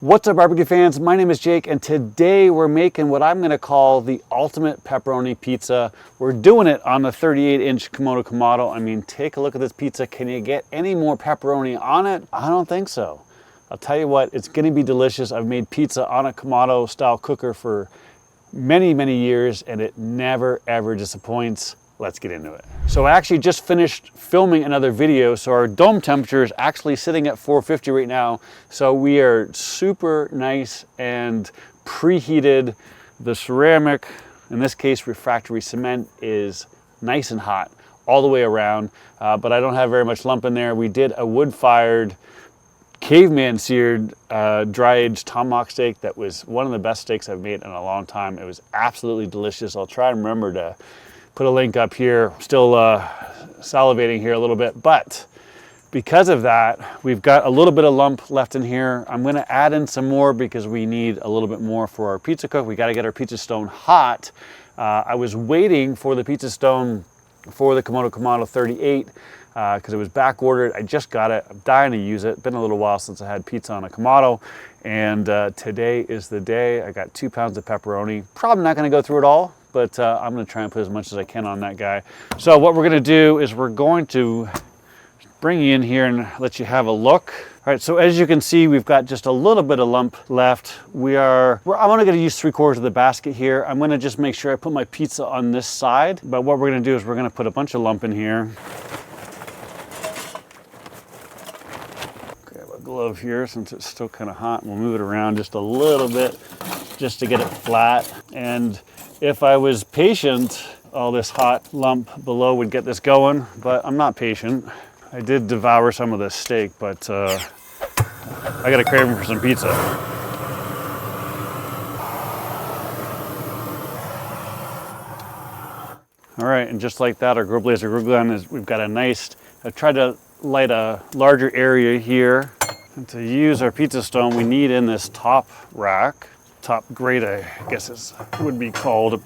What's up, barbecue fans? My name is Jake, and today we're making what I'm going to call the ultimate pepperoni pizza. We're doing it on the 38-inch Kamado. I mean, take a look at this pizza. Can you get any more pepperoni on it? I don't think so. I'll tell you what, it's going to be delicious. I've made pizza on a Kamado style cooker for many years, and it never ever disappoints. Let's get into it. So I actually just finished filming another video. So our dome temperature is actually sitting at 450 right now. So we are super nice and preheated. The ceramic, in this case refractory cement, is nice and hot all the way around. But I don't have very much lump in there. We did a wood-fired, caveman seared, dry-aged tomahawk steak that was one of the best steaks I've made in a long time. It was absolutely delicious. I'll try and remember to put a link up here. Still salivating here a little bit, but because of that, we've got a little bit of lump left in here. I'm gonna add in some more because we need a little bit more for our pizza cook. We gotta get our pizza stone hot. I was waiting for the pizza stone for the Kamado 38 because it was back ordered. I just got it. I'm dying to use it. Been a little while since I had pizza on a Kamado, and today is the day. I got 2 pounds of pepperoni. Probably not gonna go through it all, but I'm gonna try and put as much as I can on that guy. So what we're gonna do is we're going to bring you in here and let you have a look. All right, so as you can see, we've got just a little bit of lump left. I'm only gonna use 3/4 of the basket here. I'm gonna just make sure I put my pizza on this side. But what we're gonna do is we're gonna put a bunch of lump in here. Grab a glove here since it's still kind of hot. We'll move it around just a little bit just to get it flat. And if I was patient, all this hot lump below would get this going, but I'm not patient. I did devour some of this steak, but I got a craving for some pizza. All right, and just like that, our grill blazer grill gun is, we've got a nice, I've tried to light a larger area here. And to use our pizza stone, we need in this top rack, top grate, I guess it would be called.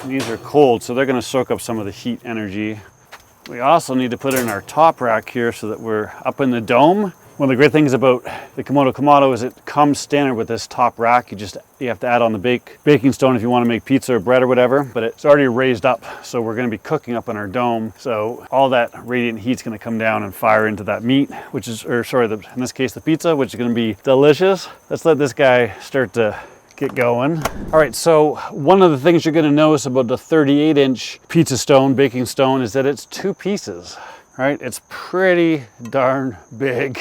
These are cold, so they're gonna soak up some of the heat energy. We also need to put it in our top rack here so that we're up in the dome. One of the great things about the Kamado is it comes standard with this top rack. You have to add on the baking stone if you want to make pizza or bread or whatever, but it's already raised up, so we're going to be cooking up in our dome. So all that radiant heat's going to come down and fire into that meat, in this case the pizza, which is going to be delicious. Let's let this guy start to get going. All right, so one of the things you're going to notice about the 38-inch pizza stone, baking stone, is that it's 2 pieces. Right, it's pretty darn big.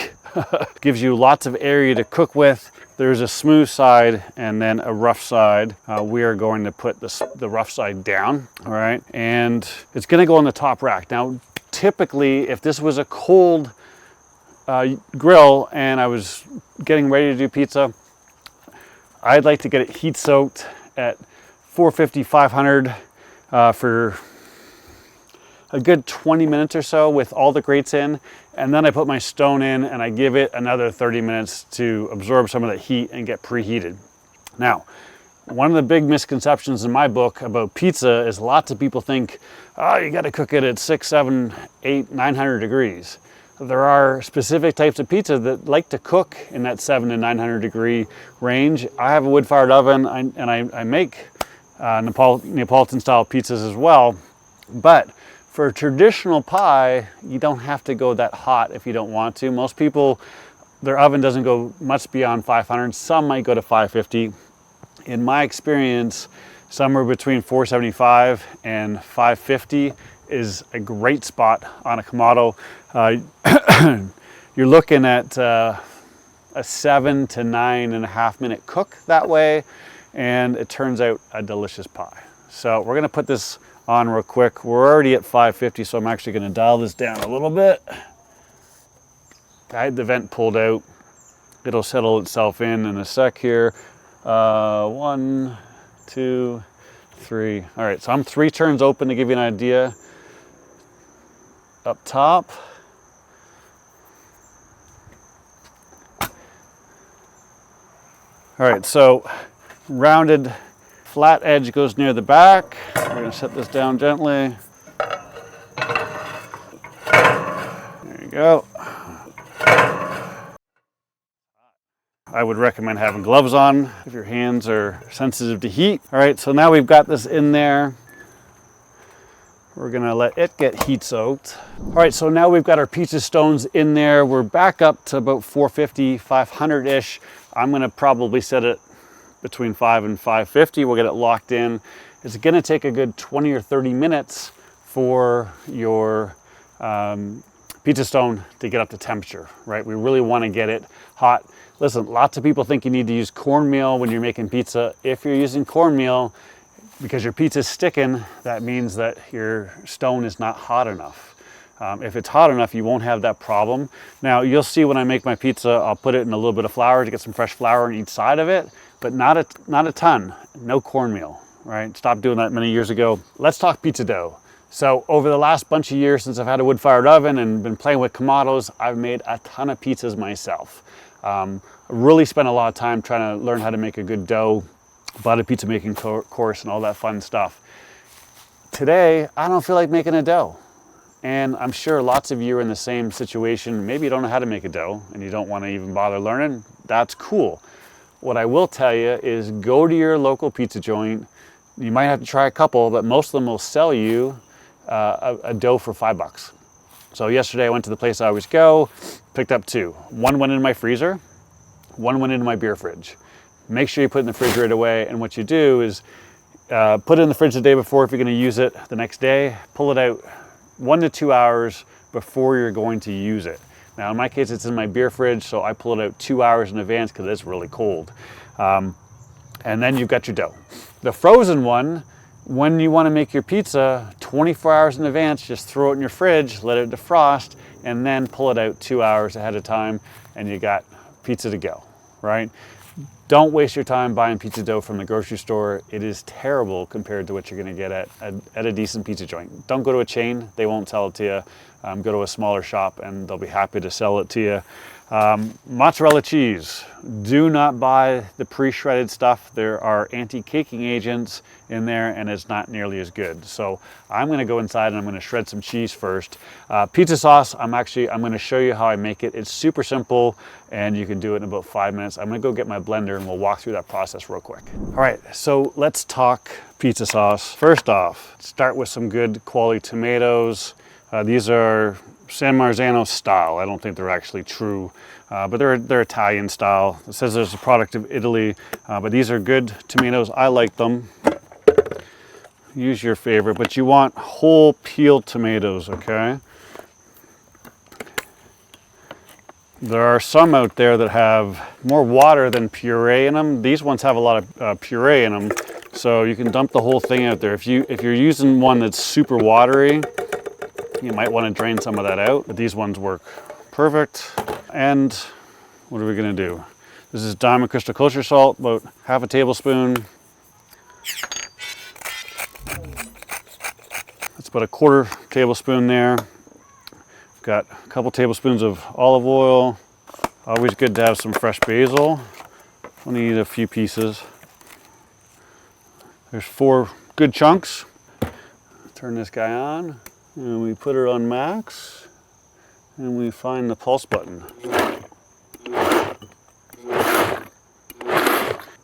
Gives you lots of area to cook with. There's a smooth side and then a rough side. We are going to put the rough side down, all right? And it's gonna go on the top rack. Now, typically, if this was a cold grill and I was getting ready to do pizza, I'd like to get it heat soaked at 450, 500 for a good 20 minutes or so with all the grates in, and then I put my stone in and I give it another 30 minutes to absorb some of that heat and get preheated. Now, one of the big misconceptions in my book about pizza is lots of people think, oh, you gotta cook it at 6, 7, 8, 900 degrees. There are specific types of pizza that like to cook in that 700 to 900 degree range. I have a wood-fired oven and I make Neapolitan style pizzas as well, but for a traditional pie, you don't have to go that hot if you don't want to. Most people, their oven doesn't go much beyond 500. Some might go to 550. In my experience, somewhere between 475 and 550 is a great spot on a Kamado. You're looking at a 7 to 9.5 minute cook that way, and it turns out a delicious pie. So we're gonna put this on real quick. We're already at 550, so I'm actually going to dial this down a little bit. I had the vent pulled out. It'll settle itself in a sec here. 1, 2, 3. All right, so I'm 3 turns open to give you an idea. Up top. All right, so rounded flat edge goes near the back. We're going to set this down gently. There you go. I would recommend having gloves on if your hands are sensitive to heat. All right, so now we've got this in there. We're gonna let it get heat soaked. All right, so now we've got our pizza stones in there. We're back up to about 450, 500-ish. I'm gonna probably set it between 5 and 550. We'll get it locked in. It's gonna take a good 20 or 30 minutes for your pizza stone to get up to temperature, right? We really wanna get it hot. Listen, lots of people think you need to use cornmeal when you're making pizza. If you're using cornmeal, because your pizza's sticking, that means that your stone is not hot enough. If it's hot enough, you won't have that problem. Now, you'll see when I make my pizza, I'll put it in a little bit of flour to get some fresh flour on each side of it, but not a ton, no cornmeal, right? Stopped doing that many years ago. Let's talk pizza dough. So over the last bunch of years since I've had a wood-fired oven and been playing with Kamados, I've made a ton of pizzas myself. Really spent a lot of time trying to learn how to make a good dough, bought a pizza making course and all that fun stuff. Today, I don't feel like making a dough. And I'm sure lots of you are in the same situation. Maybe you don't know how to make a dough and you don't want to even bother learning. That's cool. What I will tell you is go to your local pizza joint. You might have to try a couple, but most of them will sell you a dough for $5. So yesterday I went to the place I always go, picked up two. One went in my freezer, one went into my beer fridge. Make sure you put it in the fridge right away, and what you do is put it in the fridge the day before if you're going to use it the next day. Pull it out 1 to 2 hours before you're going to use it. Now in my case it's in my beer fridge, so I pull it out 2 hours in advance because it's really cold. And then you've got your dough. The frozen one, when you want to make your pizza 24 hours in advance, just throw it in your fridge, let it defrost, and then pull it out 2 hours ahead of time, and you got pizza to go, right? Don't waste your time buying pizza dough from the grocery store. It is terrible compared to what you're gonna get at a decent pizza joint. Don't go to a chain, they won't sell it to you. Go to a smaller shop and they'll be happy to sell it to you. Mozzarella cheese. Do not buy the pre-shredded stuff. There are anti-caking agents in there and it's not nearly as good. So I'm gonna go inside and I'm gonna shred some cheese first. Pizza sauce, I'm gonna show you how I make it. It's super simple and you can do it in about 5 minutes. I'm gonna go get my blender and we'll walk through that process real quick. All right, so let's talk pizza sauce. First off, start with some good quality tomatoes. These are San Marzano style. I don't think they're actually true, but they're Italian style. It says there's a product of Italy, but these are good tomatoes. I like them. Use your favorite, but you want whole peeled tomatoes, okay? There are some out there that have more water than puree in them. These ones have a lot of puree in them, so you can dump the whole thing out there. If you're using one that's super watery, you might want to drain some of that out, but these ones work perfect. And what are we gonna do? This is Diamond Crystal Kosher salt, about half a tablespoon. That's about a quarter tablespoon there. Got a couple tablespoons of olive oil. Always good to have some fresh basil. Only need a few pieces. There's 4 good chunks. Turn this guy on. And we put it on max, and we find the pulse button.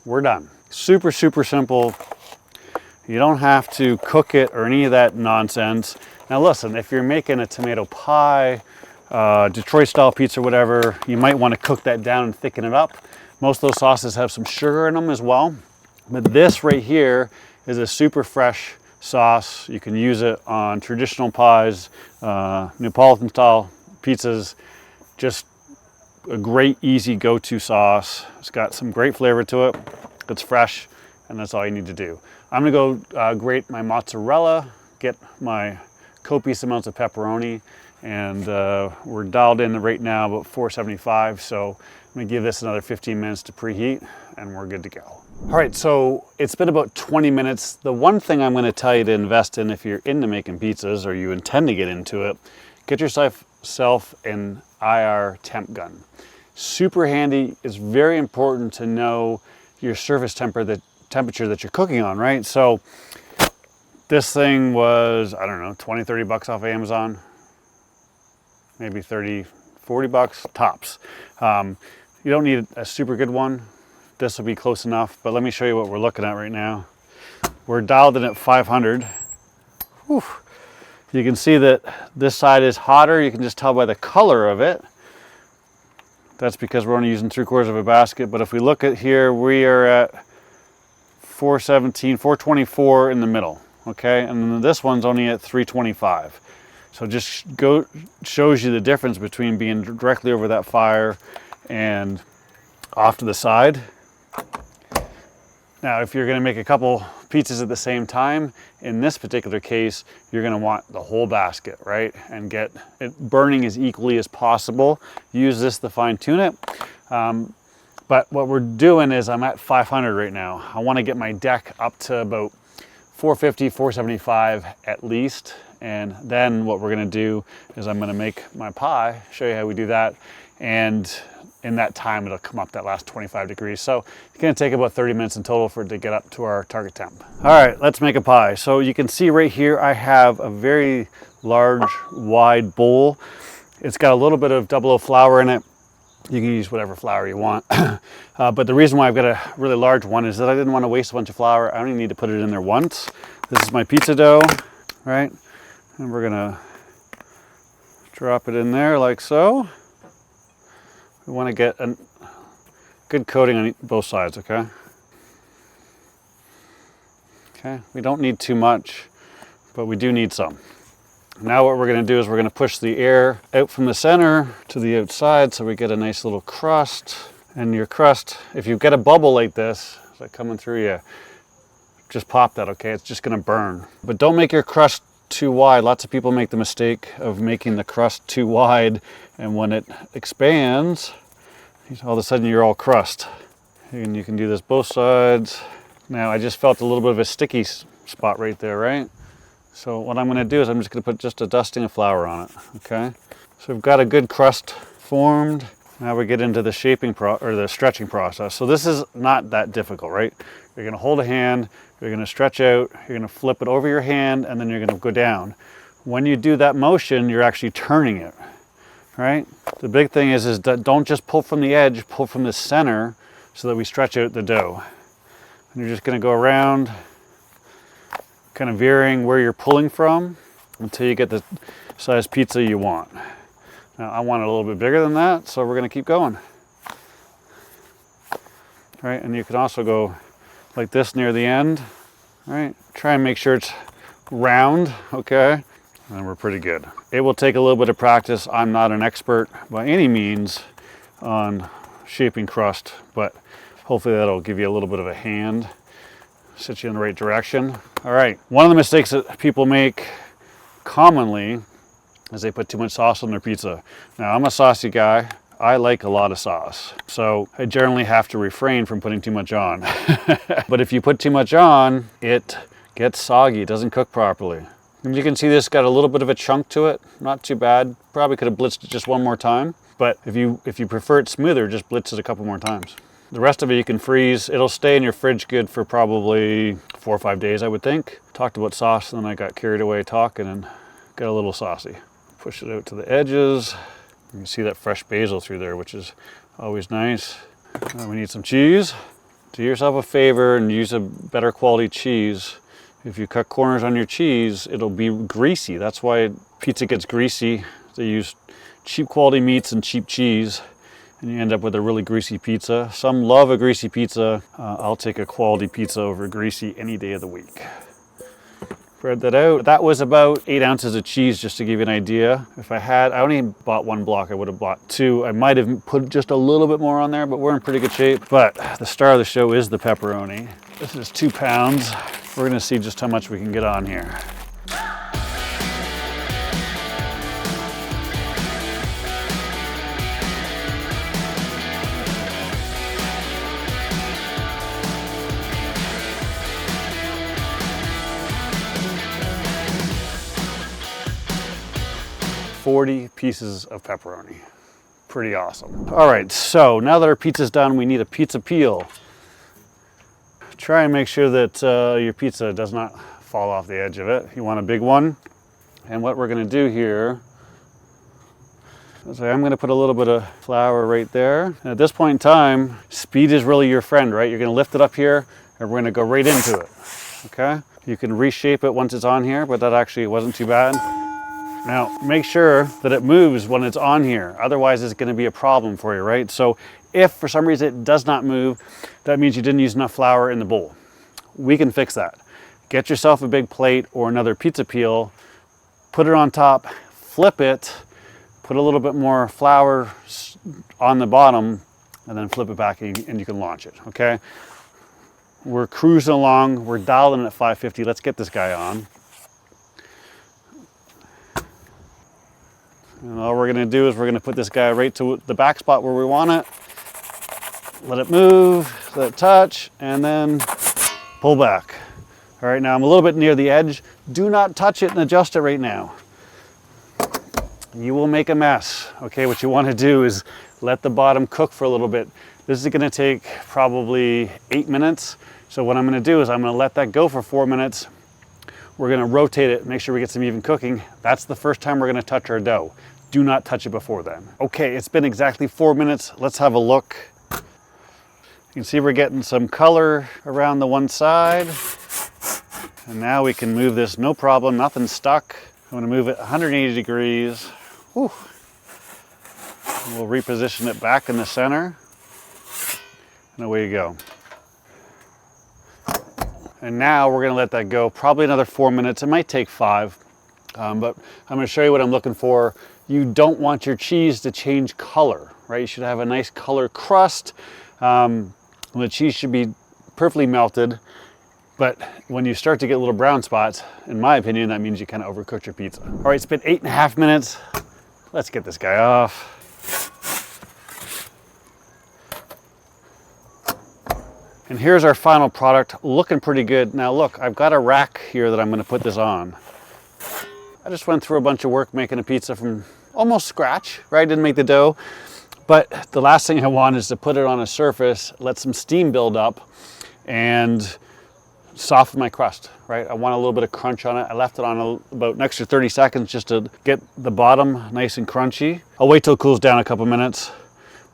We're done. Super, super simple. You don't have to cook it or any of that nonsense. Now listen, if you're making a tomato pie, Detroit style pizza, whatever, you might want to cook that down and thicken it up. Most of those sauces have some sugar in them as well. But this right here is a super fresh sauce. You can use it on traditional pies, Neapolitan style pizzas. Just a great, easy go-to sauce. It's got some great flavor to it. It's fresh, and that's all you need to do. I'm gonna go grate my mozzarella, get my copious amounts of pepperoni, and we're dialed in right now about 475, so I'm gonna give this another 15 minutes to preheat, and we're good to go. All right, so it's been about 20 minutes. The one thing I'm gonna tell you to invest in if you're into making pizzas or you intend to get into it, get yourself an IR temp gun. Super handy. It's very important to know your surface temperature that you're cooking on, right? So this thing was, I don't know, 20, 30 bucks off of Amazon, maybe 30, 40 bucks tops. You don't need a super good one. This will be close enough, but let me show you what we're looking at right now. We're dialed in at 500. Whew. You can see that this side is hotter. You can just tell by the color of it. That's because we're only using 3/4 of a basket. But if we look at here, we are at 417, 424 in the middle, okay? And then this one's only at 325. So just shows you the difference between being directly over that fire and off to the side. Now, if you're gonna make a couple pizzas at the same time, in this particular case, you're gonna want the whole basket, right? And get it burning as equally as possible. Use this to fine tune it. But what we're doing is I'm at 500 right now. I wanna get my deck up to about 450, 475 at least. And then what we're gonna do is I'm gonna make my pie, show you how we do that. And in that time, it'll come up that last 25 degrees. So it's gonna take about 30 minutes in total for it to get up to our target temp. All right, let's make a pie. So you can see right here, I have a very large, wide bowl. It's got a little bit of 00 flour in it. You can use whatever flour you want. But the reason why I've got a really large one is that I didn't want to waste a bunch of flour. I only need to put it in there once. This is my pizza dough, right? And we're gonna drop it in there like so. We want to get a good coating on both sides, okay? Okay, we don't need too much, but we do need some. Now what we're going to do is we're going to push the air out from the center to the outside so we get a nice little crust. And your crust, if you get a bubble like this, like coming through you, just pop that, okay? It's just going to burn. But don't make your crust too wide. Lots of people make the mistake of making the crust too wide, and when it expands, all of a sudden you're all crust. And you can do this both sides. Now I just felt a little bit of a sticky spot right there, right? So what I'm going to do is I'm just going to put just a dusting of flour on it, okay? So we've got a good crust formed. Now we get into the shaping or the stretching process. So this is not that difficult, right? You're going to hold a hand, you're going to stretch out, you're going to flip it over your hand, and then you're going to go down. When you do that motion, you're actually turning it, right? The big thing is that don't just pull from the edge, pull from the center so that we stretch out the dough. And you're just going to go around, kind of veering where you're pulling from until you get the size pizza you want. Now I want it a little bit bigger than that, so we're going to keep going. Right, and you can also go like this near the end, right? Try and make sure it's round, okay? And we're pretty good. It will take a little bit of practice. I'm not an expert by any means on shaping crust, but hopefully that'll give you a little bit of a hand, set you in the right direction. All right, one of the mistakes that people make commonly is they put too much sauce on their pizza. Now I'm a saucy guy. I like a lot of sauce, so I generally have to refrain from putting too much on. But if you put too much on, it gets soggy, it doesn't cook properly. And you can see this got a little bit of a chunk to it, not too bad. Probably could have blitzed it just one more time, but if you prefer it smoother, just blitz it a couple more times. The rest of it you can freeze. It'll stay in your fridge good for probably 4 or 5 days, I would think. Talked about sauce, and then I got carried away talking and got a little saucy. Push it out to the edges. You can see that fresh basil through there, which is always nice. We need some cheese. Do yourself a favor and use a better quality cheese. If you cut corners on your cheese, it'll be greasy. That's why pizza gets greasy. They use cheap quality meats and cheap cheese, and you end up with a really greasy pizza. Some love a greasy pizza. I'll take a quality pizza over greasy any day of the week. Spread that out. That was about 8 ounces of cheese, just to give you an idea. If I only bought 1 block, I would have bought 2. I might have put just a little bit more on there, but we're in pretty good shape. But the star of the show is the pepperoni. This is 2 pounds. We're gonna see just how much we can get on here. $40 pieces of pepperoni. Pretty awesome. All right, so now that our pizza's done, we need a pizza peel. Try and make sure that your pizza does not fall off the edge of it. You want a big one. And what we're gonna do here So I'm gonna put a little bit of flour right there. And at this point in time, speed is really your friend, right? You're gonna lift it up here and we're gonna go right into it, okay? You can reshape it once it's on here, but that actually wasn't too bad. Now, make sure that it moves when it's on here. Otherwise, it's gonna be a problem for you, right? So if for some reason it does not move, that means you didn't use enough flour in the bowl. We can fix that. Get yourself a big plate or another pizza peel, put it on top, flip it, put a little bit more flour on the bottom, and then flip it back and you can launch it, okay? We're cruising along, we're dialing at 550. Let's get this guy on. And all we're gonna do is we're gonna put this guy right to the back spot where we want it. Let it move, let it touch, and then pull back. All right, now I'm a little bit near the edge. Do not touch it and adjust it right now. You will make a mess. Okay, what you want to do is let the bottom cook for a little bit. This is going to take probably 8 minutes. So what I'm going to do is I'm going to let that go for 4 minutes. We're going to rotate it, make sure we get some even cooking. That's the first time we're going to touch our dough. Do not touch it before then. Okay, it's been exactly 4 minutes. Let's have a look. You can see we're getting some color around the one side. And now we can move this, no problem, nothing's stuck. I'm going to move it 180 degrees. Whew. We'll reposition it back in the center. And away you go. And now we're going to let that go probably another 4 minutes. It might take 5, but I'm going to show you what I'm looking for. You don't want your cheese to change color, right? You should have a nice color crust. The cheese should be perfectly melted. But when you start to get little brown spots, in my opinion, that means you kind of overcooked your pizza. All right, it's been 8.5 minutes. Let's get this guy off. And here's our final product, looking pretty good. Now look, I've got a rack here that I'm gonna put this on. I just went through a bunch of work making a pizza from almost scratch, right? Didn't make the dough. But the last thing I want is to put it on a surface, let some steam build up, and soften my crust, right? I want a little bit of crunch on it. I left it on about an extra 30 seconds just to get the bottom nice and crunchy. I'll wait till it cools down a couple minutes.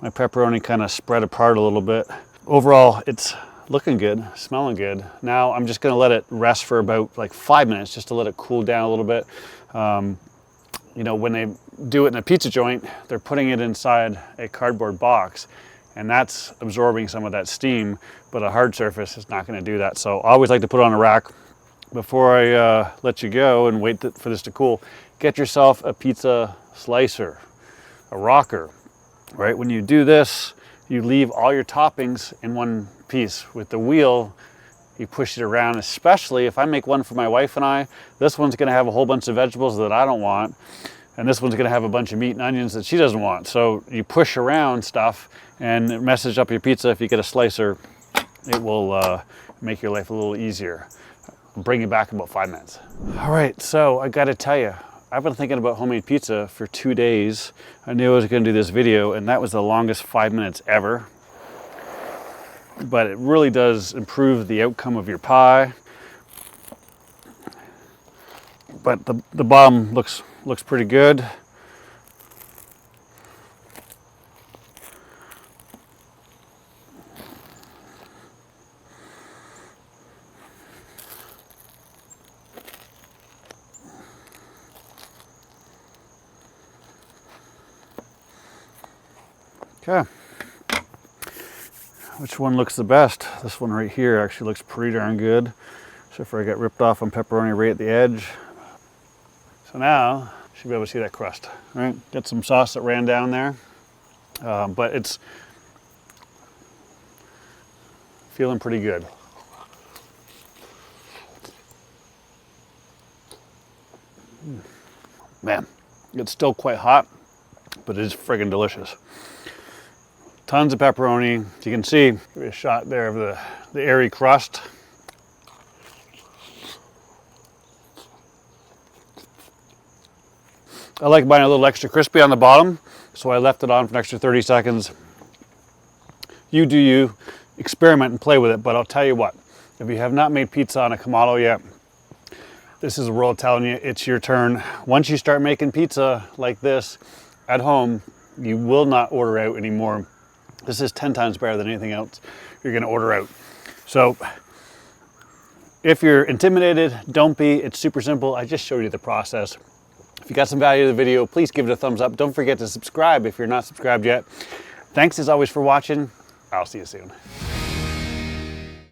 My pepperoni kind of spread apart a little bit. Overall, it's looking good, smelling good. Now I'm just gonna let it rest for about like 5 minutes just to let it cool down a little bit. You know, when they do it in a pizza joint, they're putting it inside a cardboard box, and that's absorbing some of that steam, but a hard surface is not gonna do that. So I always like to put it on a rack. Before I let you go and wait for this to cool, get yourself a pizza slicer, a rocker, right? When you do this, you leave all your toppings in one piece. With the wheel, you push it around, especially if I make one for my wife and I, this one's gonna have a whole bunch of vegetables that I don't want, and this one's gonna have a bunch of meat and onions that she doesn't want. So you push around stuff and it messes up your pizza. If you get a slicer, it will make your life a little easier. Bring you back in about 5 minutes. All right, so I gotta tell you, I've been thinking about homemade pizza for 2 days. I knew I was gonna do this video, and that was the longest 5 minutes ever. But it really does improve the outcome of your pie. But the bottom looks pretty good. Okay. Which one looks the best? This one right here actually looks pretty darn good. So far I got ripped off on pepperoni right at the edge. So now, you should be able to see that crust, right? Got some sauce that ran down there, but it's feeling pretty good. Man, it's still quite hot, but it is friggin' delicious. Tons of pepperoni. You can see, give you a shot there of the airy crust. I like mine a little extra crispy on the bottom, so I left it on for an extra 30 seconds. You do you, experiment and play with it, but I'll tell you what, if you have not made pizza on a Kamado yet, this is the world telling you it's your turn. Once you start making pizza like this, at home, you will not order out anymore. This is 10 times better than anything else you're gonna order out. So if you're intimidated, don't be. It's super simple. I just showed you the process. If you got some value to the video, please give it a thumbs up. Don't forget to subscribe if you're not subscribed yet. Thanks as always for watching. I'll see you soon.